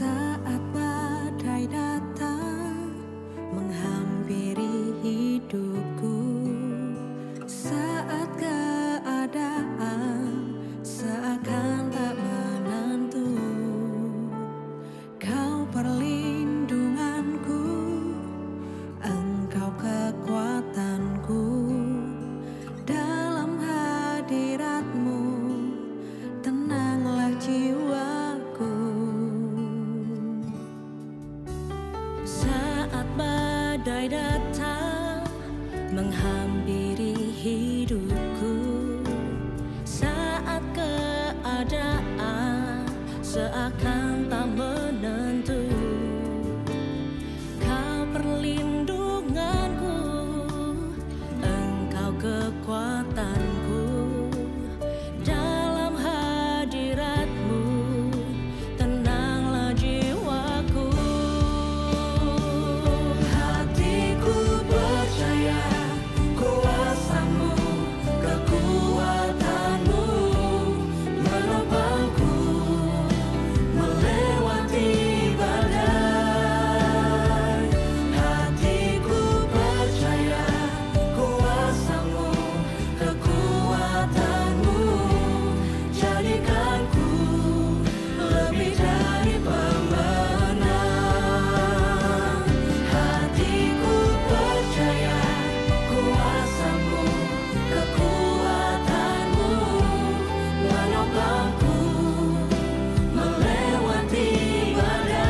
Saat badai datang menghampiri hidupku, saat keadaan seakan tak menentu, Kau perlindunganku, Engkau kekuatanku. Dalam hadirat-Mu tenanglah jiwaku. Saat badai datang menghampiri hidupku, saat keadaan seakan tak menentu, Kau perlindunganku, Engkau kekuatanku. Dalam hadirat-Mu tenanglah jiwaku. Hatiku percaya kuasa-Mu, kekuatan-Mu menopangku melewati badai. Hatiku percaya kuasa-Mu, kekuatan-Mu jadikanku lebih dari pemenang. Hatiku percaya kuasa-Mu, kekuatan-Mu menopangku melewati badai.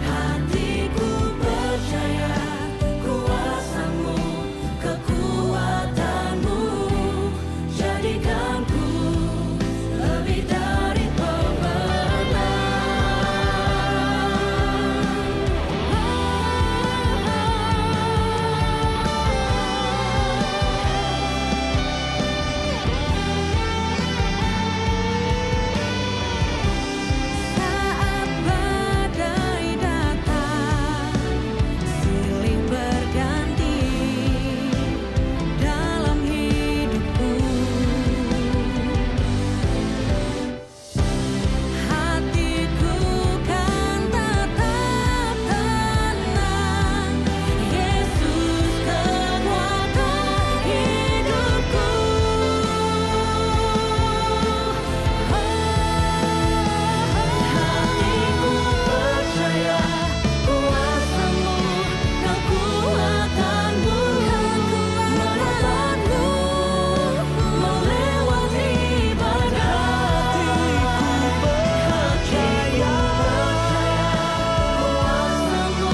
Hatiku percaya kuasa-Mu, kekuatan-Mu jadikanku lebih dari pemenang. Saat badai datang silih berganti dalam hidupku, hatiku kan tetap tenang. Yesus kekuatan hidupku. Hatiku percaya kuasa-Mu, kekuatan-Mu menopangku melewati badai. Hatiku percaya kuasa-Mu,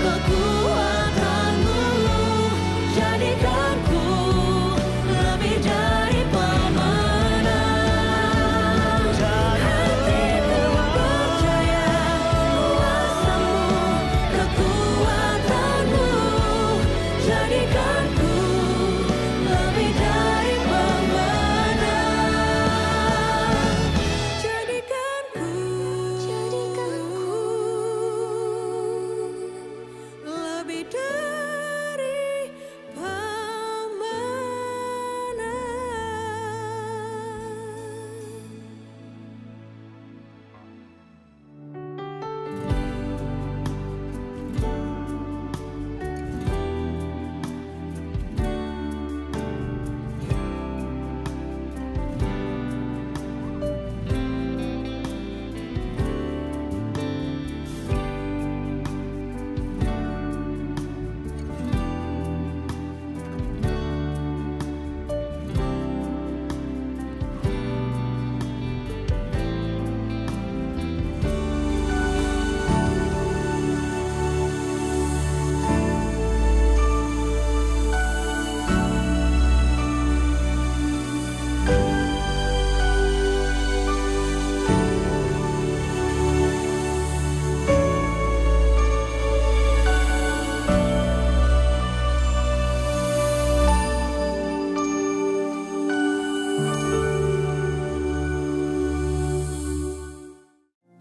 kekuatan-Mu jadikanku lebih dari pemenang. Hatiku percaya kuasa-Mu, kekuatan-Mu jadikanku lebih dari pemenang. Jadikanku lebih dari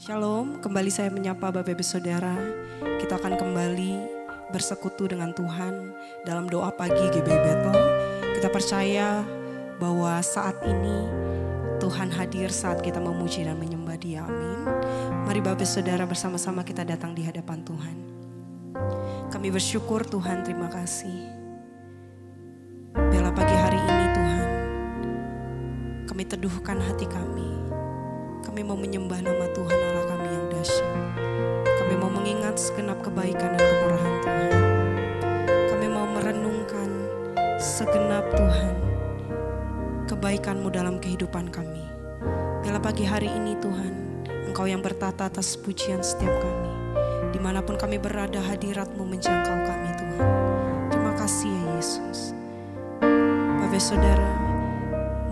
Shalom, kembali saya menyapa Bapak Ibu Saudara. Kita akan kembali bersekutu dengan Tuhan dalam doa pagi GBI Bethel. Kita percaya bahwa saat ini Tuhan hadir saat kita memuji dan menyembah Dia. Amin. Mari Bapak Saudara bersama-sama kita datang di hadapan Tuhan. Kami bersyukur Tuhan, terima kasih. Biarlah pagi hari ini Tuhan, kami teduhkan hati kami. Kami mau menyembah nama Tuhan Allah kami yang dahsyat. Kami mau mengingat segenap kebaikan dan kemurahan Tuhan. Kami mau merenungkan segenap Tuhan kebaikan-Mu dalam kehidupan kami. Biarlah pagi hari ini Tuhan, Engkau yang bertata atas pujian setiap kami. Dimanapun kami berada, hadirat-Mu menjangkau kami Tuhan. Terima kasih ya Yesus. Bapak Saudara,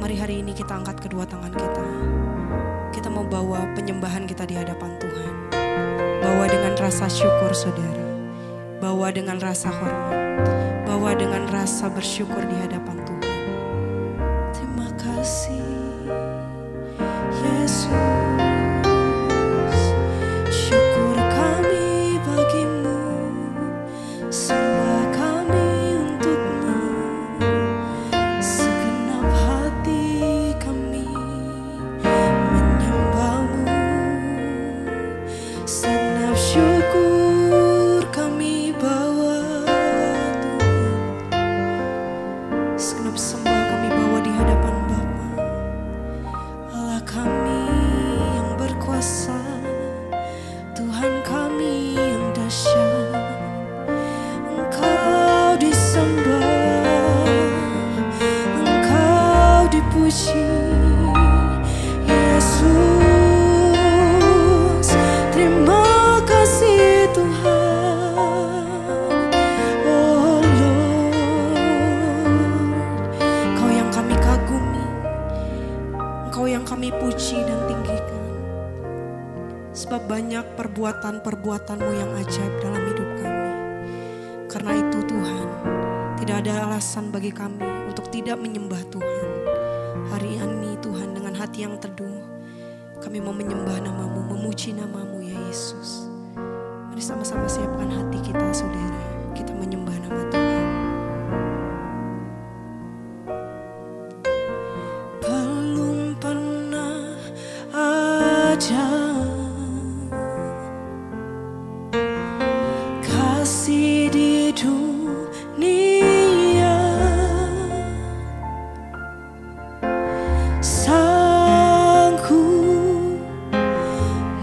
mari hari ini kita angkat kedua tangan kita. Kita mau bawa penyembahan kita di hadapan Tuhan. Bawa dengan rasa syukur Saudara. Bawa dengan rasa hormat. Bawa dengan rasa bersyukur di hadapan Tuhan. Terima kasih Yesus. Syukur kami bagimu, sembah kami untuk-Mu, segenap hati kami menyembah-Mu, segenap syukur kami bawa Tuhan, segenap sembah kami bawa di hadapan Bapa, Allah kami yang berkuasa, Tuhan kami yang dahsyat. Engkau disembah, Engkau dipuji, Yesus. Terima kasih Tuhan, oh Lord. Engkau yang kami kagumi, Engkau yang kami puji dan tinggikan. Sebab banyak perbuatan-perbuatan-Mu yang ajaib dalam hidup kami. Karena itu Tuhan, tidak ada alasan bagi kami untuk tidak menyembah Tuhan. Hari ini Tuhan, dengan hati yang teduh, kami mau menyembah nama-Mu, memuji nama-Mu ya Yesus. Mari sama-sama siapkan hati kita saudara, kita menyembah nama Tuhan. Belum pernah ada kasih di dunia, sanggup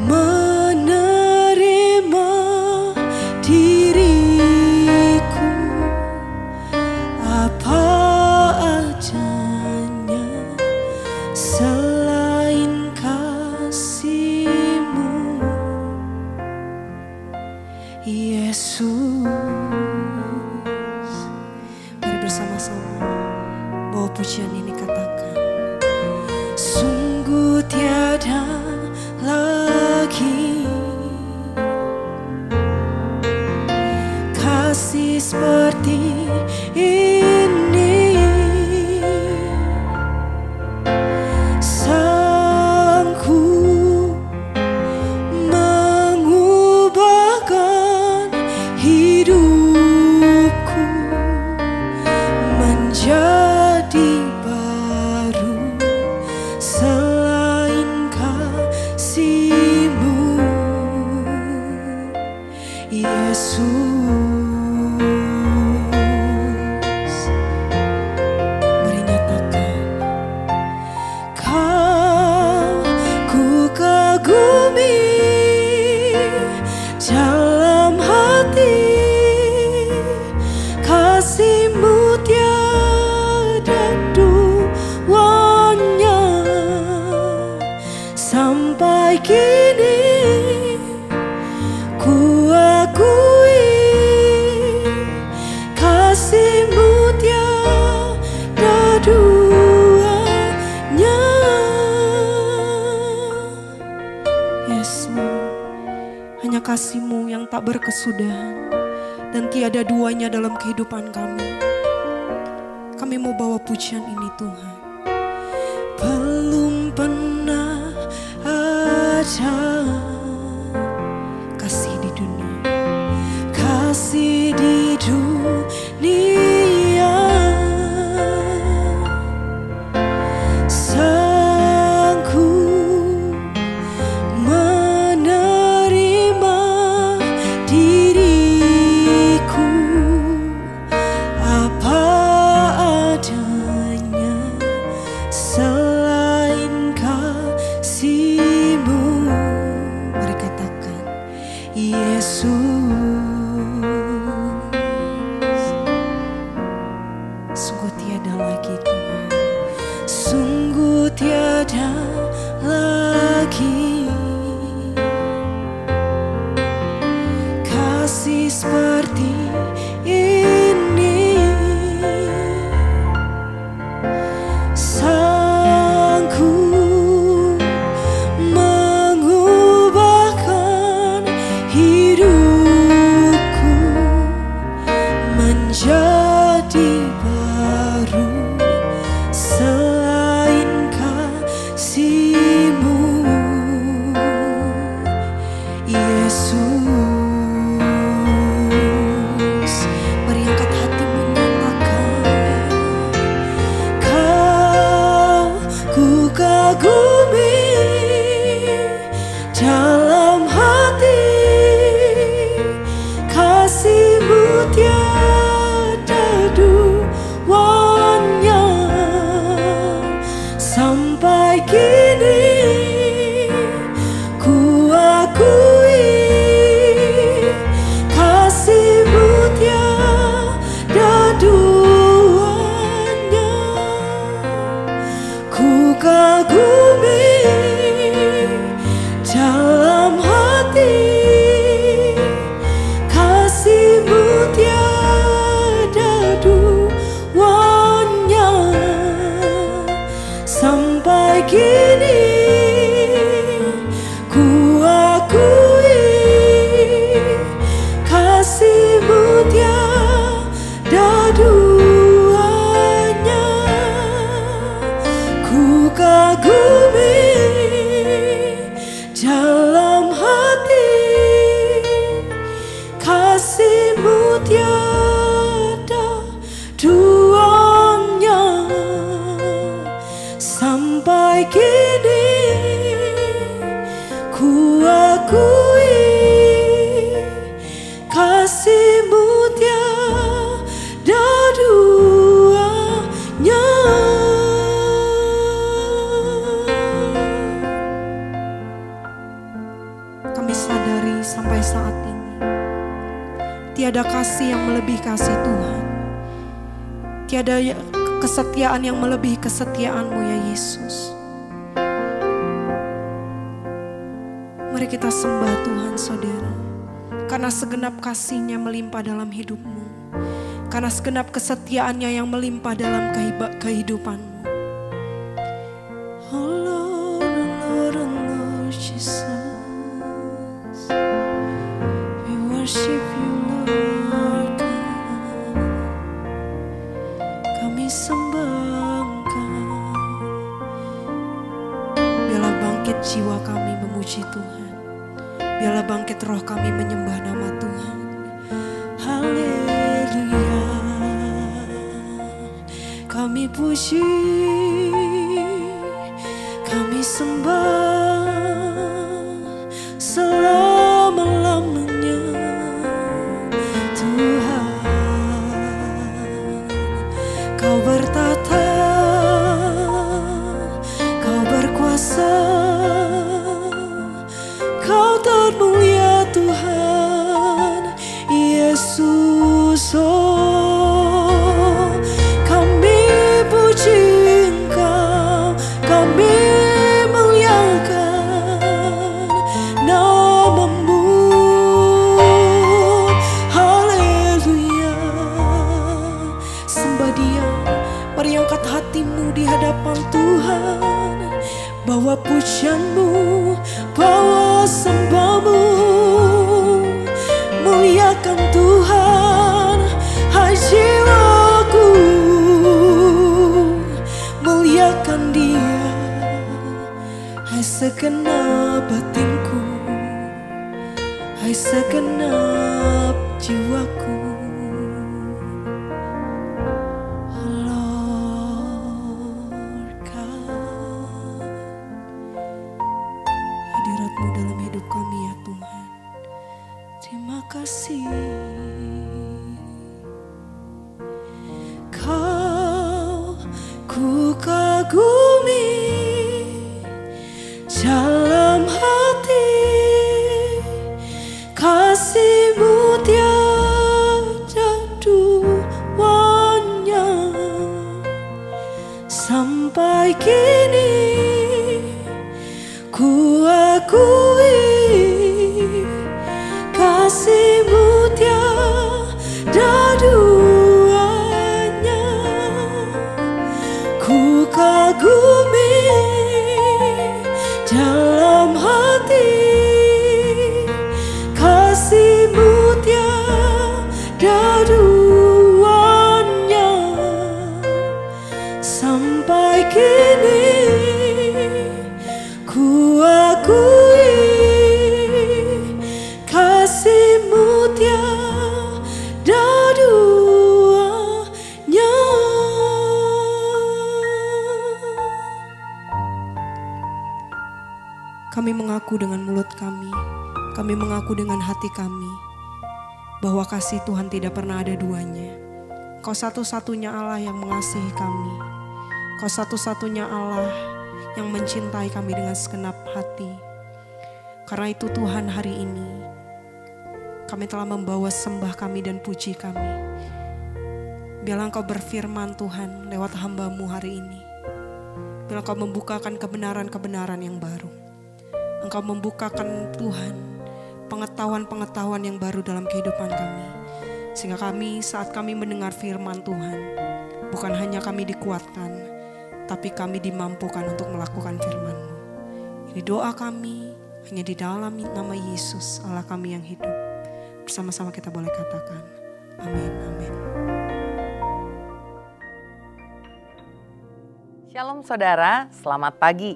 menerima diriku apa adanya selain kasih-Mu, Yesus. Mari bersama-sama bawa pujian ini, katakan, sungguh tiada lagi kasih seperti ini, sanggup mengubahkan hidupku menjadi baru selain kasih-Mu, Yesus. Mari nyatakan, Kau ku kagumi dalam hati, kasih-Mu tiada duanya. Sampai kini ku akui kasih-Mu tiada duanya. Yesus, hanya kasih-Mu yang tak berkesudahan dan tiada duanya dalam kehidupan kami. Kami mau bawa pujian ini Tuhan. Belum pernah ada kasih di dunia, kasih di dunia, sanggup menerima dalam hati, kasih-Mu tiada duanya. Sampai kini ku akui kasih-Mu tiada duanya. Ku kagumi dalam hati, kasih-Mu tiada duanya. Sampai kini ku akui kasih-Mu tiada duanya. Ku kagumi dalam hati, kasih-Mu tiada duanya. Sampai kini ku akui kasih-Mu tiada duanya. Kami sadari sampai saat ini tiada kasih yang melebihi kasih Tuhan. Tiada kesetiaan yang melebihi kesetiaan-Mu ya Yesus. Mari kita sembah Tuhan saudara. Karena segenap kasih-Nya melimpah dalam hidup-Mu. Karena segenap kesetiaannya yang melimpah dalam kehidupan-Mu. Oh Lord, oh Lord Jesus, we worship You Lord God. Kami sembah Engkau. Biarlah bangkit jiwa kami memuji Tuhan. Biarlah bangkit roh kami menyembah nama Tuhan. Haleluya, kami puji, kami sembah selama-lamanya Tuhan. Kau bertata, Kau berkuasa, Kau termulia Tuhan Yesus. Oh, kami puji Engkau, kami muliakan nama-Mu. Haleluya, sembah Dia. Mari angkat hatimu di hadapan Tuhan. Bawa pujian-Mu, bawa sembah-Mu, muliakan Tuhan. Hai jiwaku, muliakan Dia. Hai segenap batinku, hai segenap jiwaku. Dalam hidup kami ya Tuhan. Terima kasih. Kau ku kagumi dalam hati, kasih-Mu tiada duanya. Sampai kini ku akui kasih-Mu tiada mulut kami mengaku dengan hati kami bahwa kasih Tuhan tidak pernah ada duanya. Kau satu-satunya Allah yang mengasihi kami. Kau satu-satunya Allah yang mencintai kami dengan segenap hati. Karena itu Tuhan, hari ini kami telah membawa sembah kami dan puji kami. Biarlah Engkau berfirman Tuhan lewat hamba-Mu hari ini. Biarlah Engkau membukakan kebenaran-kebenaran yang baru. Engkau membukakan Tuhan pengetahuan-pengetahuan yang baru dalam kehidupan kami. Sehingga kami saat kami mendengar firman Tuhan, bukan hanya kami dikuatkan, tapi kami dimampukan untuk melakukan firman-Mu. Ini doa kami hanya di dalam nama Yesus, Allah kami yang hidup. Bersama-sama kita boleh katakan, amin, amin. Shalom saudara, selamat pagi.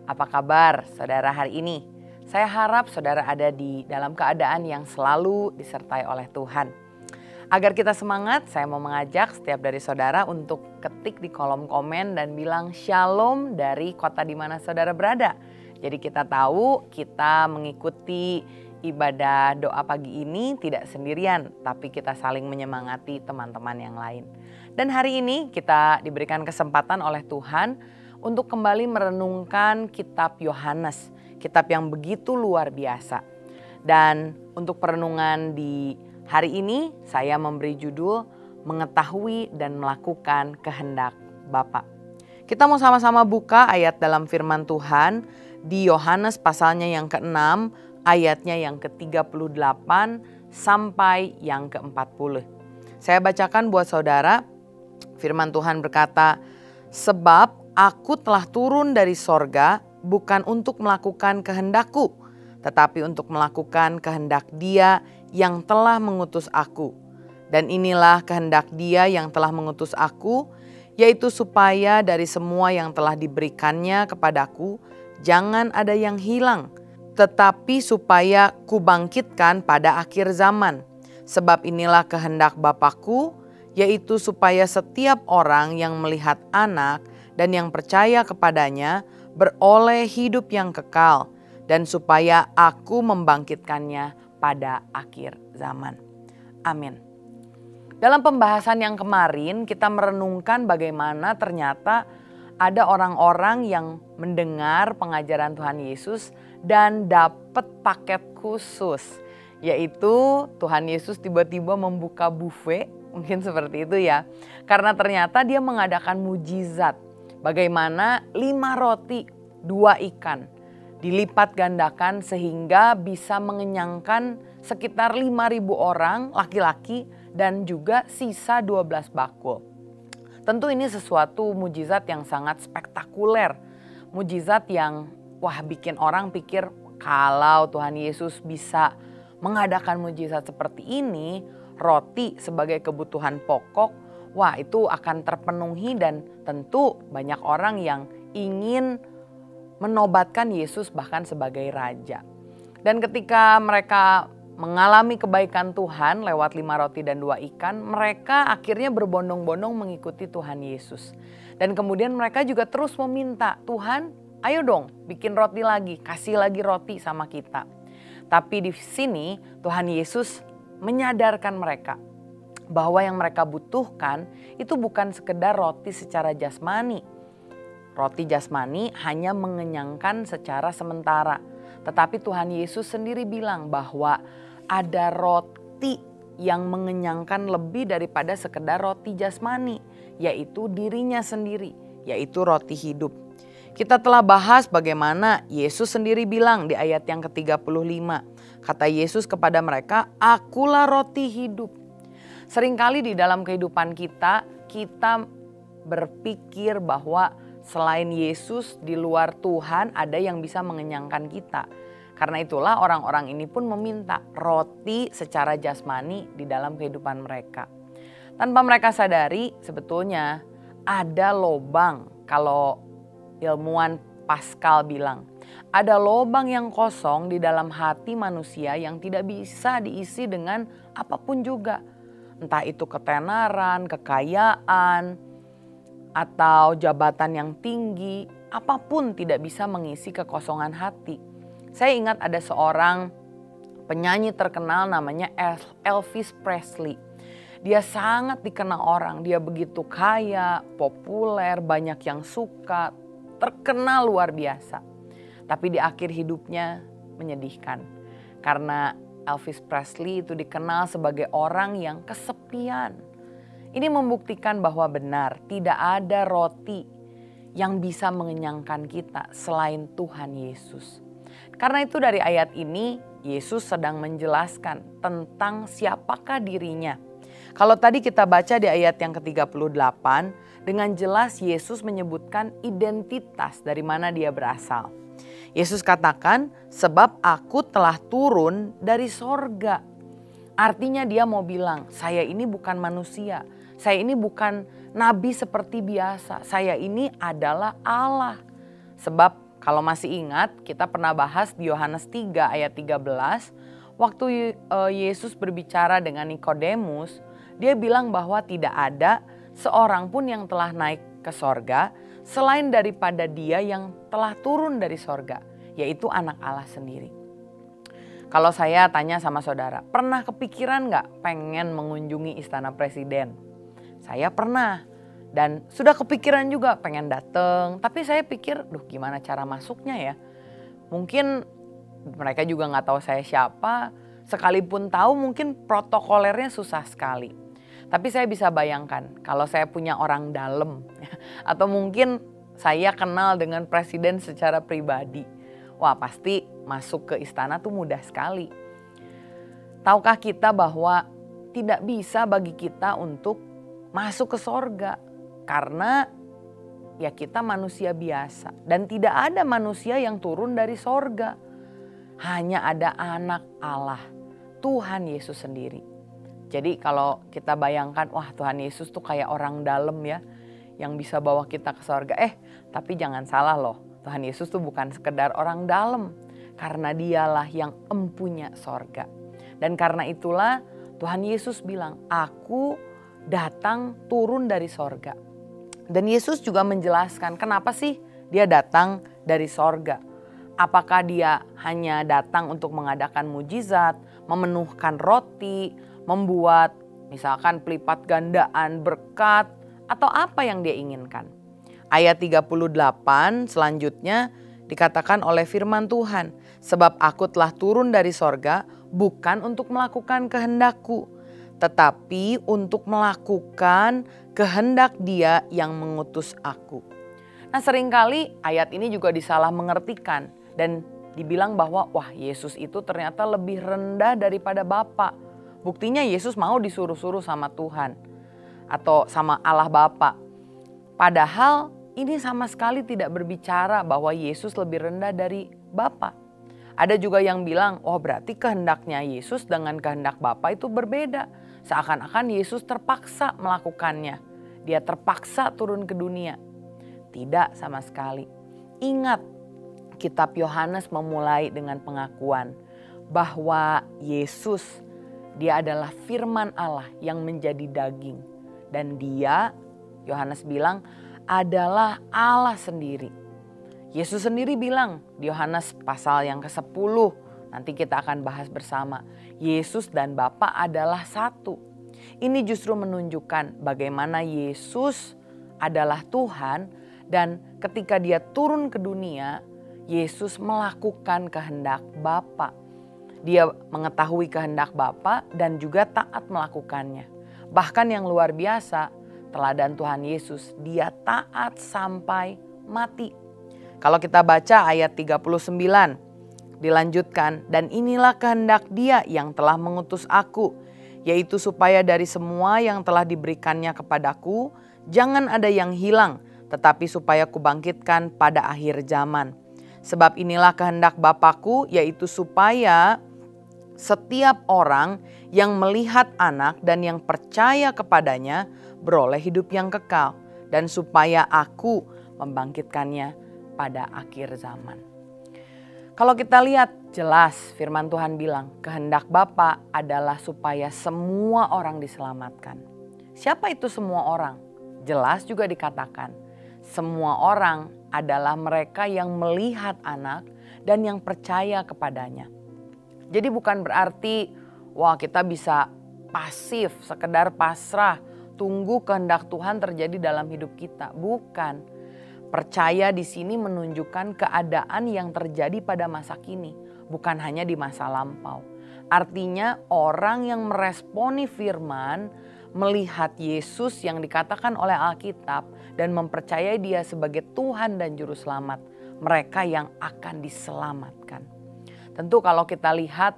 Apa kabar saudara hari ini? Saya harap saudara ada di dalam keadaan yang selalu disertai oleh Tuhan. Agar kita semangat, saya mau mengajak setiap dari saudara untuk ketik di kolom komen dan bilang shalom dari kota di mana saudara berada. Jadi kita tahu kita mengikuti ibadah doa pagi ini tidak sendirian, tapi kita saling menyemangati teman-teman yang lain. Dan hari ini kita diberikan kesempatan oleh Tuhan untuk kembali merenungkan kitab Yohanes, kitab yang begitu luar biasa. Dan untuk perenungan di hari ini saya memberi judul Mengetahui dan Melakukan Kehendak Bapa. Kita mau sama-sama buka ayat dalam firman Tuhan di Yohanes pasalnya yang ke-6, ayatnya yang ke-38 sampai yang ke-40. Saya bacakan buat saudara. Firman Tuhan berkata, sebab aku telah turun dari sorga bukan untuk melakukan kehendakku, tetapi untuk melakukan kehendak Dia yang telah mengutus aku. Dan inilah kehendak Dia yang telah mengutus aku, yaitu supaya dari semua yang telah diberikannya kepadaku, jangan ada yang hilang, tetapi supaya kubangkitkan pada akhir zaman. Sebab inilah kehendak Bapa-Ku, yaitu supaya setiap orang yang melihat Anak dan yang percaya kepadanya beroleh hidup yang kekal, dan supaya Aku membangkitkannya pada akhir zaman. Amin. Dalam pembahasan yang kemarin kita merenungkan bagaimana ternyata ada orang-orang yang mendengar pengajaran Tuhan Yesus dan dapat paket khusus, yaitu Tuhan Yesus tiba-tiba membuka buffet. Mungkin seperti itu ya. Karena ternyata dia mengadakan mujizat. Bagaimana 5 roti, 2 ikan dilipat gandakan sehingga bisa mengenyangkan sekitar 5.000 orang laki-laki dan juga sisa 12 bakul. Tentu ini sesuatu mujizat yang sangat spektakuler. Mujizat yang bikin orang pikir kalau Tuhan Yesus bisa mengadakan mujizat seperti ini, roti sebagai kebutuhan pokok, itu akan terpenuhi dan tentu banyak orang yang ingin menobatkan Yesus bahkan sebagai raja. Dan ketika mereka mengalami kebaikan Tuhan lewat 5 roti dan 2 ikan, mereka akhirnya berbondong-bondong mengikuti Tuhan Yesus. Dan kemudian mereka juga terus meminta, Tuhan ayo dong bikin roti lagi, kasih lagi roti sama kita. Tapi di sini Tuhan Yesus menyadarkan mereka bahwa yang mereka butuhkan itu bukan sekedar roti secara jasmani. Roti jasmani hanya mengenyangkan secara sementara. Tetapi Tuhan Yesus sendiri bilang bahwa ada roti yang mengenyangkan lebih daripada sekedar roti jasmani, yaitu dirinya sendiri, yaitu roti hidup. Kita telah bahas bagaimana Yesus sendiri bilang di ayat yang ke-35. Kata Yesus kepada mereka, akulah roti hidup. Seringkali di dalam kehidupan kita berpikir bahwa selain Yesus di luar Tuhan ada yang bisa mengenyangkan kita. Karena itulah orang-orang ini pun meminta roti secara jasmani di dalam kehidupan mereka. Tanpa mereka sadari sebetulnya ada lobang, kalau ilmuwan Pascal bilang, ada lobang yang kosong di dalam hati manusia yang tidak bisa diisi dengan apapun juga. Entah itu ketenaran, kekayaan, atau jabatan yang tinggi, apapun tidak bisa mengisi kekosongan hati. Saya ingat ada seorang penyanyi terkenal namanya Elvis Presley. Dia sangat dikenal orang, dia begitu kaya, populer, banyak yang suka, terkenal luar biasa. Tapi di akhir hidupnya menyedihkan. Karena Elvis Presley itu dikenal sebagai orang yang kesepian. Ini membuktikan bahwa benar tidak ada roti yang bisa mengenyangkan kita selain Tuhan Yesus. Karena itu dari ayat ini Yesus sedang menjelaskan tentang siapakah dirinya. Kalau tadi kita baca di ayat yang ke-38, dengan jelas Yesus menyebutkan identitas dari mana dia berasal. Yesus katakan, sebab aku telah turun dari sorga. Artinya dia mau bilang, saya ini bukan manusia. Saya ini bukan nabi seperti biasa. Saya ini adalah Allah. Sebab kalau masih ingat, kita pernah bahas di Yohanes 3 ayat 13. Waktu Yesus berbicara dengan Nikodemus, dia bilang bahwa tidak ada seorang pun yang telah naik ke sorga selain daripada dia yang telah turun dari sorga, yaitu anak Allah sendiri. Kalau saya tanya sama saudara, pernah kepikiran gak pengen mengunjungi istana presiden? Saya pernah dan sudah kepikiran juga pengen datang, tapi saya pikir, gimana cara masuknya ya? Mungkin mereka juga gak tahu saya siapa, sekalipun tahu mungkin protokolernya susah sekali. Tapi saya bisa bayangkan kalau saya punya orang dalam atau mungkin saya kenal dengan presiden secara pribadi. Wah, pasti masuk ke istana tuh mudah sekali. Tahukah kita bahwa tidak bisa bagi kita untuk masuk ke sorga karena ya kita manusia biasa dan tidak ada manusia yang turun dari sorga. Hanya ada anak Allah, Tuhan Yesus sendiri. Jadi kalau kita bayangkan, wah Tuhan Yesus tuh kayak orang dalam ya, yang bisa bawa kita ke sorga. Tapi jangan salah loh, Tuhan Yesus tuh bukan sekedar orang dalam, karena dialah yang empunya sorga. Dan karena itulah Tuhan Yesus bilang, aku datang turun dari sorga. Dan Yesus juga menjelaskan kenapa sih dia datang dari sorga. Apakah dia hanya datang untuk mengadakan mujizat, memenuhkan roti, membuat misalkan pelipat gandaan berkat atau apa yang dia inginkan. Ayat 38 selanjutnya dikatakan oleh firman Tuhan, sebab aku telah turun dari sorga bukan untuk melakukan kehendakku, tetapi untuk melakukan kehendak Dia yang mengutus aku. Nah, seringkali ayat ini juga disalah mengertikan dan dibilang bahwa wah Yesus itu ternyata lebih rendah daripada Bapa. Buktinya Yesus mau disuruh-suruh sama Tuhan atau sama Allah Bapa. Padahal ini sama sekali tidak berbicara bahwa Yesus lebih rendah dari Bapa. Ada juga yang bilang, oh berarti kehendaknya Yesus dengan kehendak Bapa itu berbeda. Seakan-akan Yesus terpaksa melakukannya. Dia terpaksa turun ke dunia. Tidak sama sekali. Ingat, kitab Yohanes memulai dengan pengakuan bahwa Yesus, Dia adalah firman Allah yang menjadi daging. Dan Dia, Yohanes bilang, adalah Allah sendiri. Yesus sendiri bilang di Yohanes pasal yang ke-10, nanti kita akan bahas bersama. Yesus dan Bapa adalah satu. Ini justru menunjukkan bagaimana Yesus adalah Tuhan dan ketika Dia turun ke dunia, Yesus melakukan kehendak Bapa. Dia mengetahui kehendak Bapa dan juga taat melakukannya. Bahkan yang luar biasa, teladan Tuhan Yesus, Dia taat sampai mati. Kalau kita baca ayat 39, dilanjutkan, dan inilah kehendak Dia yang telah mengutus aku, yaitu supaya dari semua yang telah diberikannya kepadaku, jangan ada yang hilang, tetapi supaya kubangkitkan pada akhir zaman. Sebab inilah kehendak Bapa-Ku, yaitu supaya setiap orang yang melihat Anak dan yang percaya kepadanya beroleh hidup yang kekal, dan supaya Aku membangkitkannya pada akhir zaman. Kalau kita lihat jelas firman Tuhan bilang kehendak Bapa adalah supaya semua orang diselamatkan. Siapa itu semua orang? Jelas juga dikatakan semua orang adalah mereka yang melihat Anak dan yang percaya kepadanya. Jadi bukan berarti wah kita bisa pasif, sekedar pasrah, tunggu kehendak Tuhan terjadi dalam hidup kita. Bukan. Percaya di sini menunjukkan keadaan yang terjadi pada masa kini, bukan hanya di masa lampau. Artinya orang yang meresponi firman, melihat Yesus yang dikatakan oleh Alkitab dan mempercayai Dia sebagai Tuhan dan Juru Selamat, mereka yang akan diselamatkan. Tentu kalau kita lihat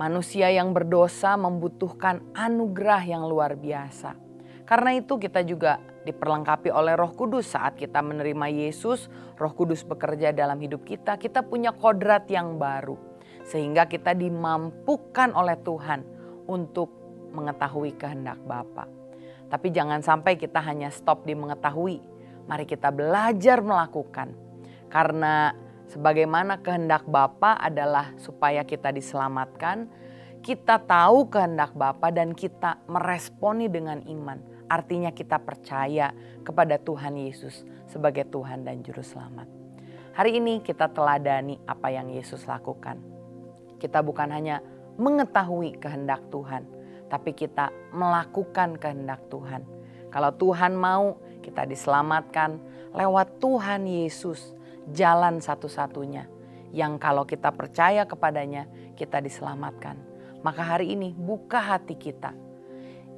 manusia yang berdosa membutuhkan anugerah yang luar biasa. Karena itu kita juga diperlengkapi oleh Roh Kudus. Saat kita menerima Yesus, Roh Kudus bekerja dalam hidup kita. Kita punya kodrat yang baru. Sehingga kita dimampukan oleh Tuhan untuk mengetahui kehendak Bapa. Tapi jangan sampai kita hanya stop di mengetahui. Mari kita belajar melakukan. Karena sebagaimana kehendak Bapa adalah supaya kita diselamatkan, kita tahu kehendak Bapa dan kita meresponi dengan iman. Artinya kita percaya kepada Tuhan Yesus sebagai Tuhan dan Juru Selamat. Hari ini kita teladani apa yang Yesus lakukan. Kita bukan hanya mengetahui kehendak Tuhan, tapi kita melakukan kehendak Tuhan. Kalau Tuhan mau kita diselamatkan lewat Tuhan Yesus, jalan satu-satunya yang kalau kita percaya kepadanya kita diselamatkan. Maka hari ini buka hati kita.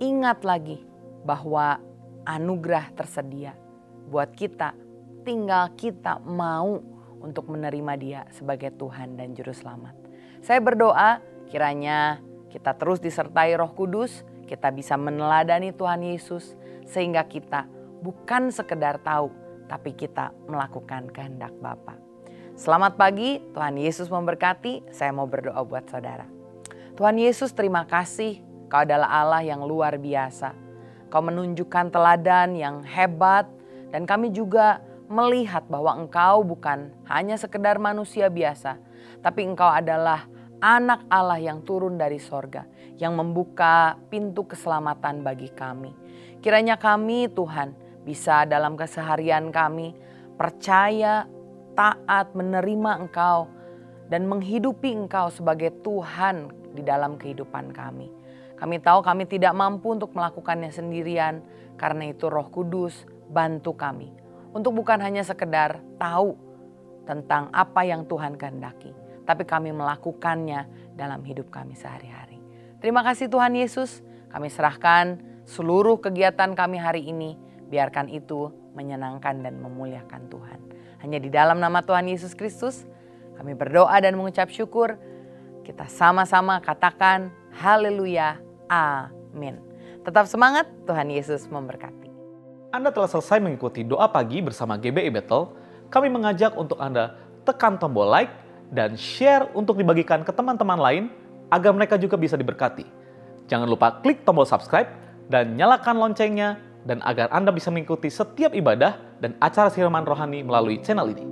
Ingat lagi bahwa anugerah tersedia buat kita, tinggal kita mau untuk menerima Dia sebagai Tuhan dan Juru Selamat. Saya berdoa kiranya kita terus disertai Roh Kudus, kita bisa meneladani Tuhan Yesus sehingga kita bukan sekedar tahu, tapi kita melakukan kehendak Bapa. Selamat pagi, Tuhan Yesus memberkati. Saya mau berdoa buat saudara. Tuhan Yesus, terima kasih. Kau adalah Allah yang luar biasa. Kau menunjukkan teladan yang hebat dan kami juga melihat bahwa Engkau bukan hanya sekedar manusia biasa, tapi Engkau adalah Anak Allah yang turun dari sorga, yang membuka pintu keselamatan bagi kami. Kiranya kami Tuhan bisa dalam keseharian kami percaya, taat, menerima Engkau dan menghidupi Engkau sebagai Tuhan di dalam kehidupan kami. Kami tahu kami tidak mampu untuk melakukannya sendirian, karena itu Roh Kudus bantu kami untuk bukan hanya sekedar tahu tentang apa yang Tuhan kehendaki, tapi kami melakukannya dalam hidup kami sehari-hari. Terima kasih Tuhan Yesus, kami serahkan seluruh kegiatan kami hari ini, biarkan itu menyenangkan dan memuliakan Tuhan. Hanya di dalam nama Tuhan Yesus Kristus, kami berdoa dan mengucap syukur. Kita sama-sama katakan haleluya, amin. Tetap semangat, Tuhan Yesus memberkati. Anda telah selesai mengikuti doa pagi bersama GBI Bethel. Kami mengajak untuk Anda tekan tombol like dan share untuk dibagikan ke teman-teman lain agar mereka juga bisa diberkati. Jangan lupa klik tombol subscribe dan nyalakan loncengnya dan agar Anda bisa mengikuti setiap ibadah dan acara siraman rohani melalui channel ini.